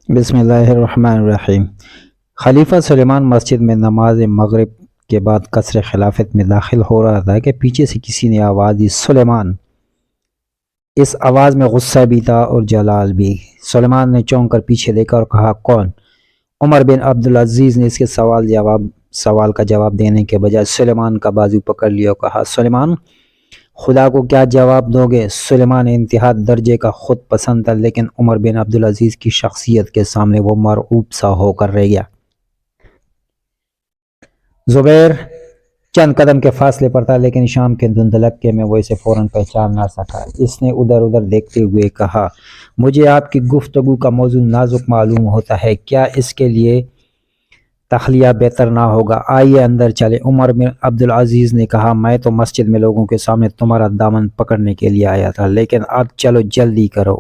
بسم اللہ الرحمن الرحیم۔ خلیفہ سلیمان مسجد میں نماز مغرب کے بعد قصر خلافت میں داخل ہو رہا تھا کہ پیچھے سے کسی نے آواز دی، سلیمان۔ اس آواز میں غصہ بھی تھا اور جلال بھی۔ سلیمان نے چونک کر پیچھے دیکھا اور کہا، کون؟ عمر بن عبدالعزیز نے اس کے سوال کا جواب دینے کے بجائے سلیمان کا بازو پکڑ لیا اور کہا، سلیمان، خدا کو کیا جواب دو گے؟ سلیمان انتہا درجے کا خود پسند تھا، لیکن عمر بن عبدالعزیز کی شخصیت کے سامنے وہ مرعوب سا ہو کر رہ گیا۔ زبیر چند قدم کے فاصلے پر تھا، لیکن شام کے دھندلکے میں وہ اسے فوراً پہچان نہ سکا۔ اس نے ادھر ادھر دیکھتے ہوئے کہا، مجھے آپ کی گفتگو کا موضوع نازک معلوم ہوتا ہے، کیا اس کے لیے تخلیہ بہتر نہ ہوگا؟ آئیے اندر چلے۔ عمر بن عبدالعزیز نے کہا، میں تو مسجد میں لوگوں کے سامنے تمہارا دامن پکڑنے کے لیے آیا تھا، لیکن اب چلو جلدی کرو۔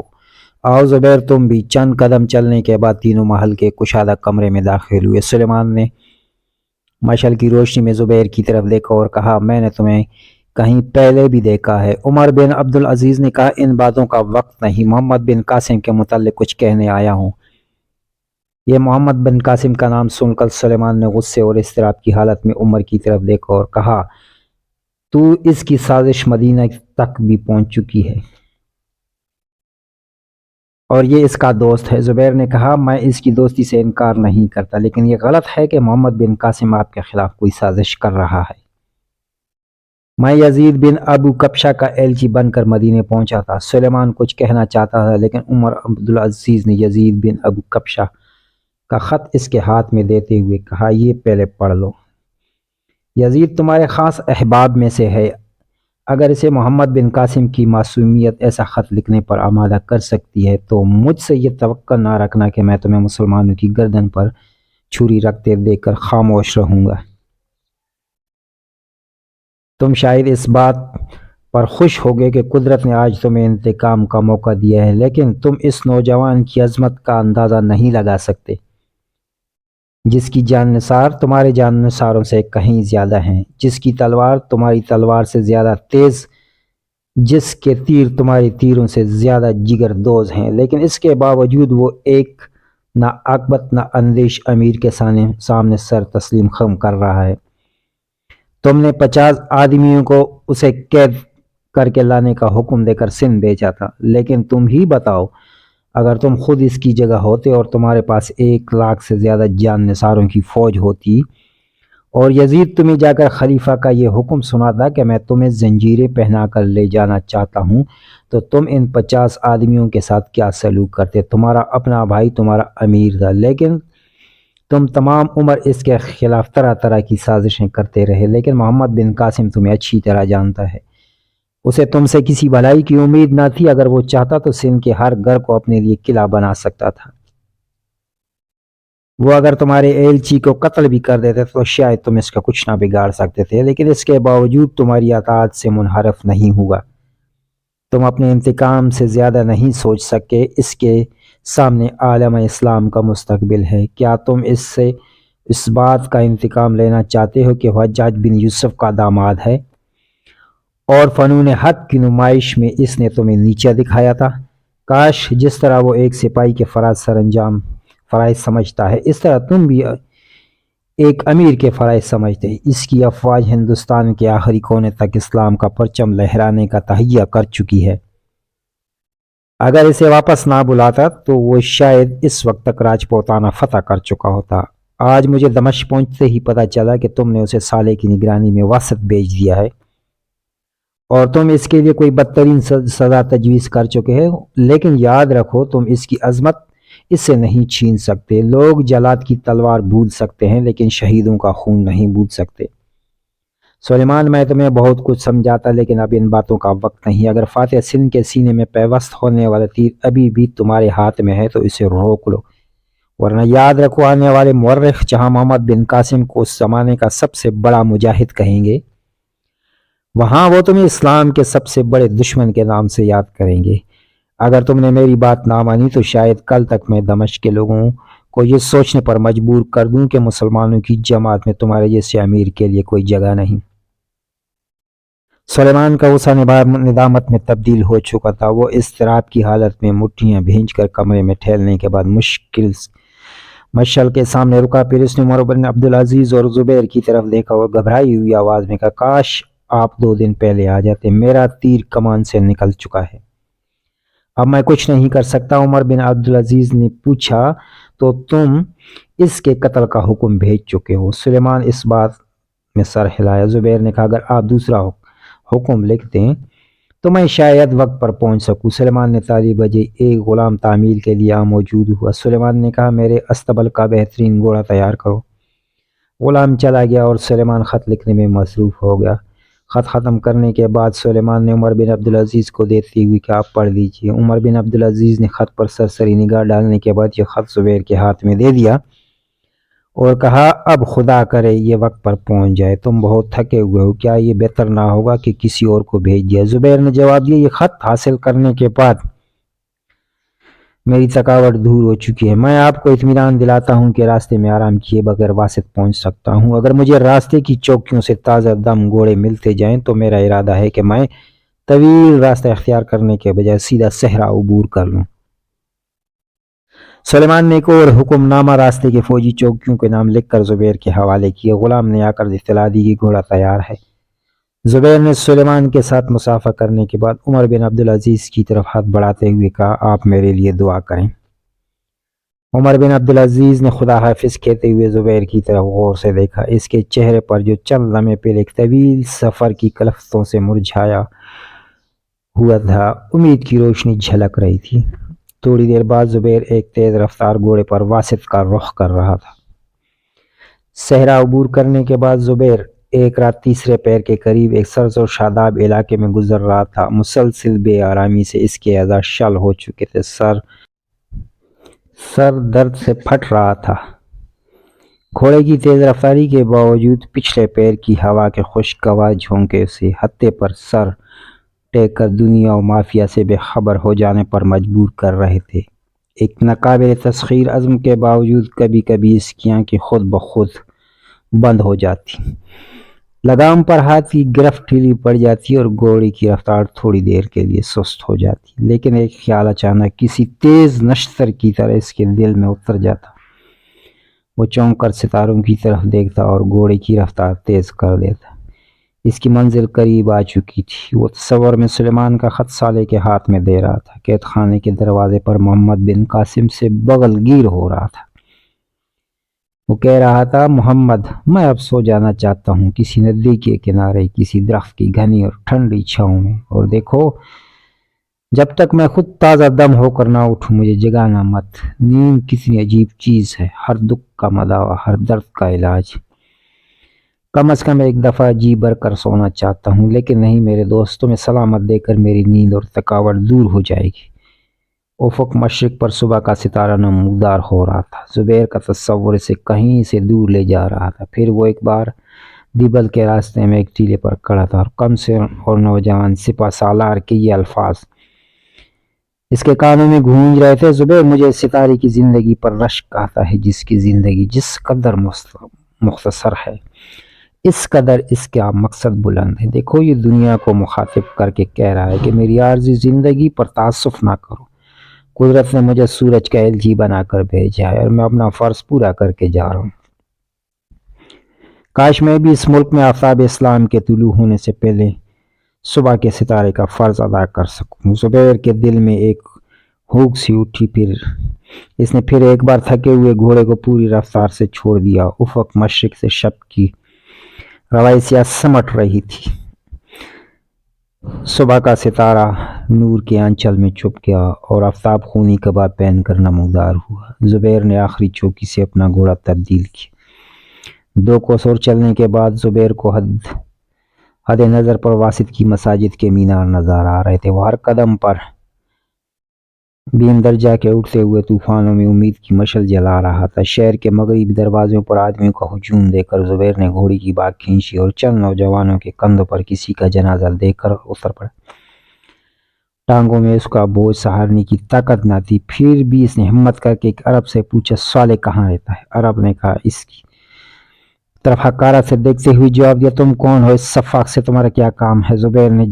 آؤ زبیر، تم بھی۔ چند قدم چلنے کے بعد تینوں محل کے کشادہ کمرے میں داخل ہوئے۔ سلیمان نے مشعل کی روشنی میں زبیر کی طرف دیکھا اور کہا، میں نے تمہیں کہیں پہلے بھی دیکھا ہے۔ عمر بن عبدالعزیز نے کہا، ان باتوں کا وقت نہیں، محمد بن قاسم کے متعلق کچھ کہنے آیا ہوں۔ یہ محمد بن قاسم کا نام سن کر سلیمان نے غصے اور اضطراب کی حالت میں عمر کی طرف دیکھا اور کہا، تو اس کی سازش مدینہ تک بھی پہنچ چکی ہے اور یہ اس کا دوست ہے۔ زبیر نے کہا، میں اس کی دوستی سے انکار نہیں کرتا، لیکن یہ غلط ہے کہ محمد بن قاسم آپ کے خلاف کوئی سازش کر رہا ہے۔ میں یزید بن ابو کبشہ کا ایلچی بن کر مدینے پہنچا تھا۔ سلیمان کچھ کہنا چاہتا تھا، لیکن عمر عبدالعزیز نے یزید بن ابو کبشہ کا خط اس کے ہاتھ میں دیتے ہوئے کہا، یہ پہلے پڑھ لو۔ یزید تمہارے خاص احباب میں سے ہے، اگر اسے محمد بن قاسم کی معصومیت ایسا خط لکھنے پر آمادہ کر سکتی ہے تو مجھ سے یہ توقع نہ رکھنا کہ میں تمہیں مسلمانوں کی گردن پر چھری رکھتے دیکھ کر خاموش رہوں گا۔ تم شاید اس بات پر خوش ہوگے کہ قدرت نے آج تمہیں انتقام کا موقع دیا ہے، لیکن تم اس نوجوان کی عظمت کا اندازہ نہیں لگا سکتے، جس کی جان نثار تمہارے جان نثاروں سے کہیں زیادہ ہیں، جس کی تلوار تمہاری تلوار سے زیادہ تیز، جس کے تیر تمہاری تیروں سے زیادہ جگر دوز ہیں، لیکن اس کے باوجود وہ ایک نہ عاقبت نہ اندیش امیر کے سامنے سر تسلیم خم کر رہا ہے۔ تم نے 50 آدمیوں کو اسے قید کر کے لانے کا حکم دے کر سندھ بھیجا تھا، لیکن تم ہی بتاؤ، اگر تم خود اس کی جگہ ہوتے اور تمہارے پاس 1 لاکھ سے زیادہ جان نثاروں کی فوج ہوتی اور یزید تمہیں جا کر خلیفہ کا یہ حکم سناتا کہ میں تمہیں زنجیریں پہنا کر لے جانا چاہتا ہوں، تو تم ان 50 آدمیوں کے ساتھ کیا سلوک کرتے؟ تمہارا اپنا بھائی تمہارا امیر تھا، لیکن تم تمام عمر اس کے خلاف طرح طرح کی سازشیں کرتے رہے، لیکن محمد بن قاسم تمہیں اچھی طرح جانتا ہے، اسے تم سے کسی بھلائی کی امید نہ تھی، اگر وہ چاہتا تو سندھ کے ہر گھر کو اپنے لیے قلعہ بنا سکتا تھا۔ وہ اگر تمہارے ایلچی کو قتل بھی کر دیتے تو شاید تم اس کا کچھ نہ بگاڑ سکتے تھے، لیکن اس کے باوجود تمہاری اطاعت سے منحرف نہیں ہوا۔ تم اپنے انتقام سے زیادہ نہیں سوچ سکے، اس کے سامنے عالم اسلام کا مستقبل ہے۔ کیا تم اس سے اس بات کا انتقام لینا چاہتے ہو کہ حجاج بن یوسف کا داماد ہے اور فنون حق کی نمائش میں اس نے تمہیں نیچا دکھایا تھا؟ کاش جس طرح وہ ایک سپاہی کے فرائض سمجھتا ہے، اس طرح تم بھی ایک امیر کے فرائض سمجھتے۔ اس کی افواج ہندوستان کے آخری کونے تک اسلام کا پرچم لہرانے کا تہیہ کر چکی ہے۔ اگر اسے واپس نہ بلاتا تو وہ شاید اس وقت تک راجپوتانہ فتح کر چکا ہوتا۔ آج مجھے دمشق پہنچتے ہی پتہ چلا کہ تم نے اسے سالے کی نگرانی میں واسط بھیج دیا ہے اور تم اس کے لیے کوئی بدترین سزا تجویز کر چکے ہو، لیکن یاد رکھو تم اس کی عظمت اس سے نہیں چھین سکتے۔ لوگ جلاد کی تلوار بھول سکتے ہیں، لیکن شہیدوں کا خون نہیں بھول سکتے۔ سلیمان، میں تمہیں بہت کچھ سمجھاتا، لیکن اب ان باتوں کا وقت نہیں۔ اگر فاتح سندھ کے سینے میں پیوست ہونے والا تیر ابھی بھی تمہارے ہاتھ میں ہے تو اسے روک لو، ورنہ یاد رکھو آنے والے مورخ جہاں محمد بن قاسم کو اس زمانے کا سب سے بڑا مجاہد کہیں گے، وہاں وہ تمہیں اسلام کے سب سے بڑے دشمن کے نام سے یاد کریں گے۔ اگر تم نے میری بات نہ مانی تو شاید کل تک میں دمشق کے لوگوں کو یہ سوچنے پر مجبور کر دوں کہ مسلمانوں کی جماعت میں تمہارے جیسے امیر کے لیے کوئی جگہ نہیں۔ سلیمان کا غصہ ندامت میں تبدیل ہو چکا تھا۔ وہ اضطراب کی حالت میں مٹھیاں بھینج کر کمرے میں ٹھہرنے کے بعد مشعل کے سامنے رکا۔ پھر اس نے عمر بن عبدالعزیز اور زبیر کی طرف دیکھا اور گھبرائی ہوئی آواز میں کہا، کاش آپ 2 دن پہلے آ جاتے، میرا تیر کمان سے نکل چکا ہے، اب میں کچھ نہیں کر سکتا۔ عمر بن عبدالعزیز نے پوچھا، تو تم اس کے قتل کا حکم بھیج چکے ہو؟ سلیمان اس بات میں سر ہلایا۔ زبیر نے کہا، اگر آپ دوسرا حکم لکھ دیں تو میں شاید وقت پر پہنچ سکوں۔ سلیمان نے تالی بجائی، ایک غلام تعمیل کے لیے موجود ہوا۔ سلیمان نے کہا، میرے استبل کا بہترین گھوڑا تیار کرو۔ غلام چلا گیا اور سلیمان خط لکھنے میں مصروف ہو گیا۔ خط ختم کرنے کے بعد سلیمان نے عمر بن عبدالعزیز کو دیتے ہوئے کہ آپ پڑھ لیجئے۔ عمر بن عبدالعزیز نے خط پر سرسری نگاہ ڈالنے کے بعد یہ خط زبیر کے ہاتھ میں دے دیا اور کہا، اب خدا کرے یہ وقت پر پہنچ جائے، تم بہت تھکے ہوئے ہو، کیا یہ بہتر نہ ہوگا کہ کسی اور کو بھیج دیا؟ زبیر نے جواب دیا، یہ خط حاصل کرنے کے بعد میری تھکاوٹ دور ہو چکی ہے، میں آپ کو اطمینان دلاتا ہوں کہ راستے میں آرام کیے بغیر واسط پہنچ سکتا ہوں۔ اگر مجھے راستے کی چوکیوں سے تازہ دم گھوڑے ملتے جائیں تو میرا ارادہ ہے کہ میں طویل راستہ اختیار کرنے کے بجائے سیدھا صحرا عبور کر لوں۔ سلیمان نے ایک اور حکم نامہ راستے کے فوجی چوکیوں کے نام لکھ کر زبیر کے حوالے کیا۔ غلام نے آ کر اطلاع دی کہ گھوڑا تیار ہے۔ زبیر نے سلیمان کے ساتھ مصافحہ کرنے کے بعد عمر بن عبدالعزیز کی طرف ہاتھ بڑھاتے ہوئے کہا، آپ میرے لیے دعا کریں۔ عمر بن عبدالعزیز نے خدا حافظ کہتے ہوئے زبیر کی طرف غور سے دیکھا۔ اس کے چہرے پر جو چند لمحے پہلے ایک طویل سفر کی کلفتوں سے مرجھایا ہوا تھا، امید کی روشنی جھلک رہی تھی۔ تھوڑی دیر بعد زبیر ایک تیز رفتار گھوڑے پر واسط کا رخ کر رہا تھا۔ صحرا عبور کرنے کے بعد زبیر ایک رات تیسرے پہر کے قریب ایک سرد و شاداب علاقے میں گزر رہا تھا۔ مسلسل بے آرامی سے اس کے اعضاء شل ہو چکے تھے، سر درد سے پھٹ رہا تھا۔ گھوڑے کی تیز رفتاری کے باوجود پچھلے پیر کی ہوا کے خوشگوار جھونکے اسے ہتھے پر سر ٹیک کر دنیا و مافیا سے بے خبر ہو جانے پر مجبور کر رہے تھے۔ ایک ناقابل تسخیر عزم کے باوجود کبھی کبھی اس کی آنکھیں خود بخود بند ہو جاتی، لگام پر ہاتھ کی گرفت ڈھیلی پڑ جاتی اور گھوڑے کی رفتار تھوڑی دیر کے لیے سست ہو جاتی، لیکن ایک خیال اچانک کسی تیز نشتر کی طرح اس کے دل میں اتر جاتا۔ وہ چونک کر ستاروں کی طرف دیکھتا اور گھوڑے کی رفتار تیز کر دیتا۔ اس کی منزل قریب آ چکی تھی۔ وہ تصور میں سلیمان کا خط سالے کے ہاتھ میں دے رہا تھا، قید خانے کے دروازے پر محمد بن قاسم سے بغل گیر ہو رہا تھا۔ وہ کہہ رہا تھا، محمد، میں اب سو جانا چاہتا ہوں، کسی ندی کے کنارے، کسی درخت کی گھنی اور ٹھنڈی چھاؤں میں، اور دیکھو، جب تک میں خود تازہ دم ہو کر نہ اٹھوں مجھے جگانا مت۔ نیند کتنی عجیب چیز ہے، ہر دکھ کا مداوا، ہر درد کا علاج۔ کم از کم ایک دفعہ جی بھر کر سونا چاہتا ہوں، لیکن نہیں میرے دوست، تمہیں سلامت دے کر میری نیند اور تھکاوٹ دور ہو جائے گی۔ افق مشرق پر صبح کا ستارہ نمودار ہو رہا تھا۔ زبیر کا تصور اسے کہیں سے دور لے جا رہا تھا۔ پھر وہ ایک بار دیبل کے راستے میں ایک ٹیلے پر کھڑا تھا اور کم سے اور نوجوان سپہ سالار کے یہ الفاظ اس کے کانوں میں گونج رہے تھے، زبیر، مجھے ستارے کی زندگی پر رشک آتا ہے، جس کی زندگی جس قدر مختصر ہے، اس قدر اس کا مقصد بلند ہے۔ دیکھو، یہ دنیا کو مخاطب کر کے کہہ رہا ہے کہ میری عارضی زندگی پر تعصف نہ کرو۔ قدرت نے مجھے سورج کا ایلچی بنا کر بھیجا ہے اور میں اپنا فرض پورا کر کے جا رہا ہوں۔ کاش میں بھی اس ملک میں آفتاب اسلام کے طلوع ہونے سے پہلے صبح کے ستارے کا فرض ادا کر سکوں۔ زبیر کے دل میں ایک ہوک سی اٹھی، پھر اس نے پھر ایک بار تھکے ہوئے گھوڑے کو پوری رفتار سے چھوڑ دیا۔ افق مشرق سے شب کی روائسیاں سمٹ رہی تھی۔ صبح کا ستارہ نور کے آنچل میں چھپ گیا اور آفتاب خونی کباب پہن کر نمودار ہوا۔ زبیر نے آخری چوکی سے اپنا گھوڑا تبدیل کیا۔ 2 کوس اور چلنے کے بعد زبیر کو حد نظر پر واسط کی مساجد کے مینار نظر آ رہے تھے۔ وہ ہر قدم پر بیم درجہ کے اٹھتے ہوئے طوفانوں میں امید کی مشعل جلا رہا تھا۔ شہر کے مغربی دروازوں پر آدمیوں کا ہجوم دیکھ کر زبیر نے گھوڑی کی باگ کھینچی اور چند نوجوانوں کے کندھوں پر کسی کا جنازہ دیکھ کر اتر پڑا۔ ٹانگوں میں اس کا بوجھ سہارنے کی طاقت نہ تھی، پھر بھی اس نے ہمت کر کے ایک عرب سے پوچھا، صالح کہاں رہتا ہے؟ عرب نے کہا، اس کی طرف حقارت سے دیکھتے ہوئے جواب دیا، تم کون ہو؟ اس سفاق سے تمہارا کیا کام ہے؟ زبیر نے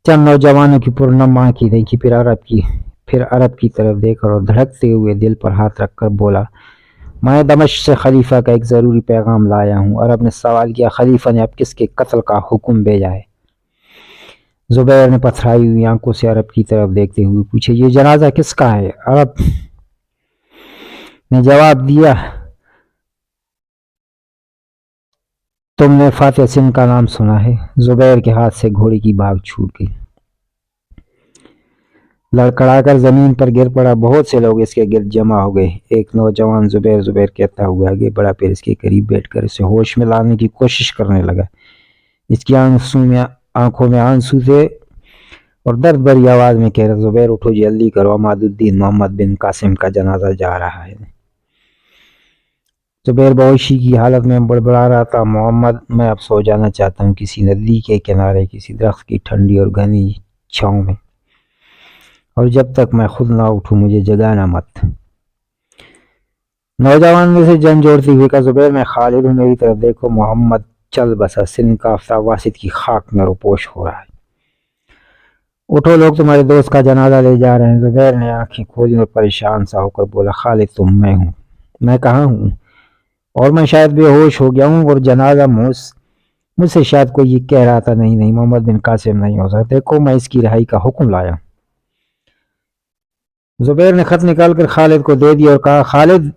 چند نوجوانوں کی پرنم آنکھیں دیکھی، پھر عرب کی طرف دیکھا اور دھڑکتے ہوئے دل پر ہاتھ رکھ کر بولا، میں دمشق سے خلیفہ کا ایک ضروری پیغام لایا ہوں۔ عرب نے سوال کیا، خلیفہ نے اب کس کے قتل کا حکم بھیجا ہے؟ زبیر نے پتھرائی ہوئی آنکھوں سے عرب کی طرف دیکھتے ہوئے پوچھا، یہ جنازہ کس کا ہے؟ عرب نے جواب دیا، تم نے فاتح سنگھ کا نام سنا ہے؟ زبیر کے ہاتھ سے گھوڑے کی بھاگ چھوٹ گئی، لڑکھڑا کر زمین پر گر پڑا۔ بہت سے لوگ اس کے گرد جمع ہو گئے۔ ایک نوجوان زبیر زبیر کہتا ہوا آگے بڑھا، پھر اس کے قریب بیٹھ کر اسے ہوش میں لانے کی کوشش کرنے لگا۔ اس کی آنکھوں میں آنسو تھے اور درد بھری آواز میں کہہ رہا، زبیر اٹھو، جلدی کرو، عماد الدین محمد بن قاسم کا جنازہ جا رہا ہے۔ زبیر بہوشی کی حالت میں بڑبڑا رہا تھا، محمد میں اب سو جانا چاہتا ہوں، کسی ندی کے کنارے، کسی درخت کی ٹھنڈی اور گھنی چھاؤں میں، اور جب تک میں خود نہ اٹھوں مجھے جگانا مت۔ نوجوان نے سے جن جوڑتی ہوئے کہا، زبیر میں خالد ہوں، میری طرف دیکھو۔ محمد چل بسا، سندھ کا آفتاب واسط کی خاک میں روپوش ہو رہا ہے۔ اٹھو، لوگ تمہارے دوست کا جنازہ لے جا رہے ہیں۔ زبیر نے آنکھیں کھولی اور پریشان سا ہو کر بولا، خالد تم؟ میں ہوں؟ میں کہاں ہوں؟ اور میں شاید بے ہوش ہو گیا ہوں، اور جنازہ مجھ سے شاید کوئی یہ کہہ رہا تھا، نہیں محمد بن قاسم نہیں ہو سکتا، دیکھو میں اس کی رہائی کا حکم لایا۔ زبیر نے خط نکال کر خالد کو دے دیا اور کہا، خالد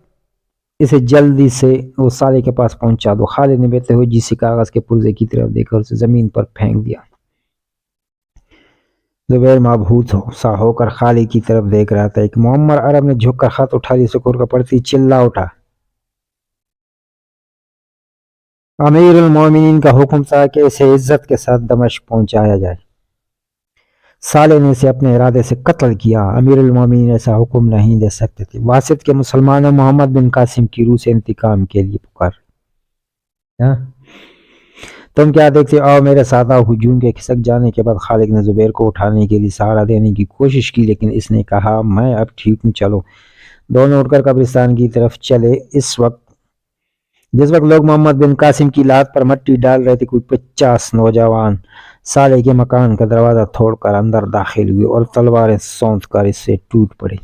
اسے جلدی سے اس سالے کے پاس پہنچا دو۔ خالد نے بیتے ہوئے جسی کاغذ کے پرزے کی طرف دیکھا اور اسے زمین پر پھینک دیا۔ زبیر مبہوت سا ہو کر خالد کی طرف دیکھ رہا تھا۔ ایک معمر عرب نے جھک کر خط اٹھا لیا، سکور کا پڑھتی چلا اٹھا، امیر المومنین کا حکم تھا کہ اسے عزت کے ساتھ دمشق پہنچایا جائے۔ سالے نے اسے اپنے ارادے سے قتل کیا۔ امیر المومنین ایسا حکم نہیں دے سکتے تھے۔ واسط کے مسلمانوں محمد بن قاسم کی روح سے انتقام کے لیے پکار۔ تم کیا دیکھتے؟ آؤ میرے ساتھ آؤ۔ ہجوم کے کھسک جانے کے بعد خالد نے زبیر کو اٹھانے کے لیے سہارا دینے کی کوشش کی، لیکن اس نے کہا، میں اب ٹھیک ہوں، چلو۔ دونوں اٹھ کر قبرستان کی طرف چلے۔ جس وقت لوگ محمد بن قاسم کی لات پر مٹی ڈال رہے تھے، کوئی 50 نوجوان سالے کے مکان کا دروازہ توڑ کر اندر داخل ہوئے اور تلواریں سونت کر اس سے ٹوٹ پڑے۔